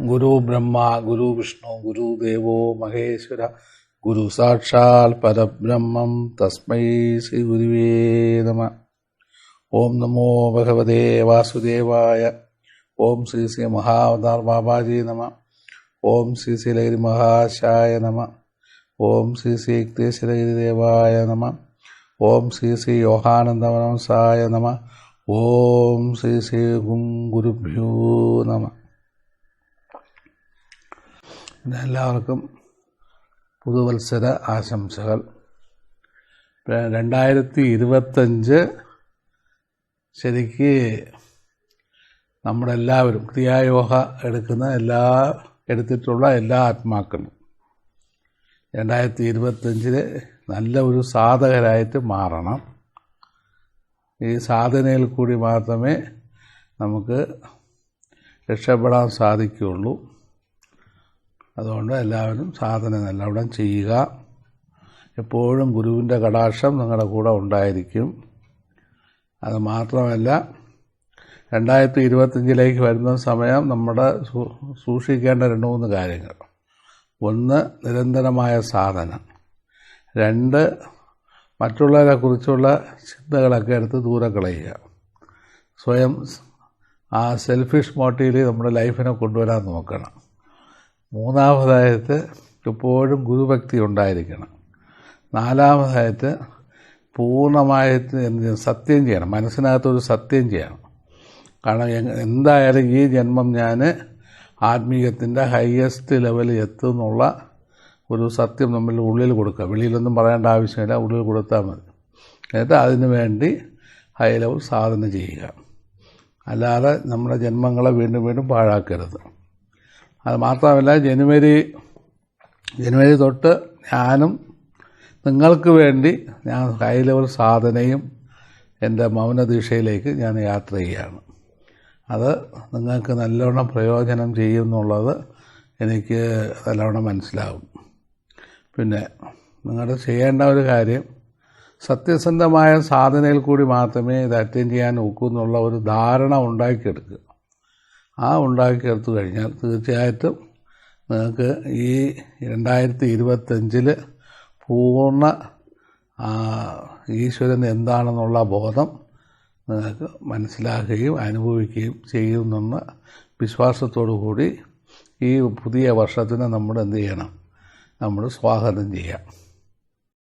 ഗുരു ബ്രഹ്മ ഗുരു വിഷ്ണു ഗുരുദേവോ മഹേശ്വര ഗുരു സാക്ഷാൽ പരബ്രഹ്മം തസ്മൈ ശ്രീ ഗുരുവേ നമഃ. ഓം നമോ ഭഗവതേ വാസുദേവായ. ഓം ശ്രീ ശ്രീ മഹാവതാർ ബാബാജി നമഃ. ഓം ശ്രീ ശ്രീ ലഹരി മഹാശായ നമഃ. ഓം ശ്രീ ശ്രീ യുക്തേശ്വരഗിരിദേവായ നമഃ. ഓം ശ്രീ ശ്രീ യോഹാനന്ദവനസായ നമഃ. ഓം ശ്രീ ശ്രീ ഗുരുഭ്യോ നമഃ. എല്ലാവർക്കും പുതുവത്സര ആശംസകൾ. 2025 ശരിക്ക് നമ്മളെല്ലാവരും ക്രിയായോഗ എടുത്തിട്ടുള്ള എല്ലാ ആത്മാക്കളും 2025 നല്ല ഒരു സാധകരായിട്ട് മാറണം. ഈ സാധനയിൽ കൂടി മാത്രമേ നമുക്ക് രക്ഷപ്പെടാൻ സാധിക്കുകയുള്ളൂ. അതുകൊണ്ട് എല്ലാവരും സാധന നല്ലവണ്ണം ചെയ്യുക. എപ്പോഴും ഗുരുവിൻ്റെ കടാക്ഷം നിങ്ങളുടെ കൂടെ ഉണ്ടായിരിക്കും. അത് മാത്രമല്ല, 2025 വരുന്ന സമയം നമ്മുടെ സൂക്ഷിക്കേണ്ട 2-3 കാര്യങ്ങൾ. 1, നിരന്തരമായ സാധന. 2, മറ്റുള്ളവരെ കുറിച്ചുള്ള ചിന്തകളൊക്കെ എടുത്ത് ദൂരെ കളയുക. സ്വയം ആ സെൽഫിഷ് മോട്ടീവിൽ നമ്മുടെ ലൈഫിനെ കൊണ്ടുവരാൻ നോക്കണം. 3-ാമതായിട്ട് എപ്പോഴും ഗുരുഭക്തി ഉണ്ടായിരിക്കണം. 4-ാമതായിട്ട് പൂർണ്ണമായിട്ട് സത്യം ചെയ്യണം. മനസ്സിനകത്തൊരു സത്യം ചെയ്യണം. കാരണം എന്തായാലും ഈ ജന്മം ഞാൻ ആത്മീയത്തിൻ്റെ ഹയസ്റ്റ് ലെവലിൽ എത്തുന്നുള്ള ഒരു സത്യം നമ്മൾ ഉള്ളിൽ കൊടുക്കുക. വെളിയിലൊന്നും പറയേണ്ട ആവശ്യമില്ല, ഉള്ളിൽ കൊടുത്താൽ മതി. എന്നിട്ട് അതിനു വേണ്ടി ഹൈ ലെവൽ സാധന ചെയ്യുക. അല്ലാതെ നമ്മുടെ ജന്മങ്ങളെ വീണ്ടും വീണ്ടും പാഴാക്കരുത്. അത് മാത്രമല്ല, ജനുവരി തൊട്ട് ഞാനും നിങ്ങൾക്ക് വേണ്ടി ഞാൻ ഹൈ ലെവൽ സാധനയും എൻ്റെ മൗനദീക്ഷയിലേക്ക് ഞാൻ യാത്ര ചെയ്യുകയാണ്. അത് നിങ്ങൾക്ക് നല്ലവണ്ണം പ്രയോജനം ചെയ്യുമെന്നുള്ളത് എനിക്ക് നല്ലവണ്ണം മനസ്സിലാവും. പിന്നെ നിങ്ങൾ ചെയ്യേണ്ട ഒരു കാര്യം, സത്യസന്ധമായ സാധനയിൽ കൂടി മാത്രമേ ഇത് അറ്റൻഡ് ചെയ്യാൻ ഒക്കൂ എന്നുള്ള ഒരു ധാരണ ഉണ്ടാക്കിയെടുക്കുക. ആ ഉണ്ടാക്കിയെടുത്തു കഴിഞ്ഞാൽ തീർച്ചയായിട്ടും നിങ്ങൾക്ക് ഈ 2025 പൂർണ്ണ ഈശ്വരൻ എന്താണെന്നുള്ള ബോധം നിങ്ങൾക്ക് മനസ്സിലാക്കുകയും അനുഭവിക്കുകയും ചെയ്യുമെന്ന വിശ്വാസത്തോടു കൂടി ഈ പുതിയ വർഷത്തിന് നമ്മൾ എന്ത് ചെയ്യണം? നമ്മൾ സ്വാഗതം ചെയ്യാം.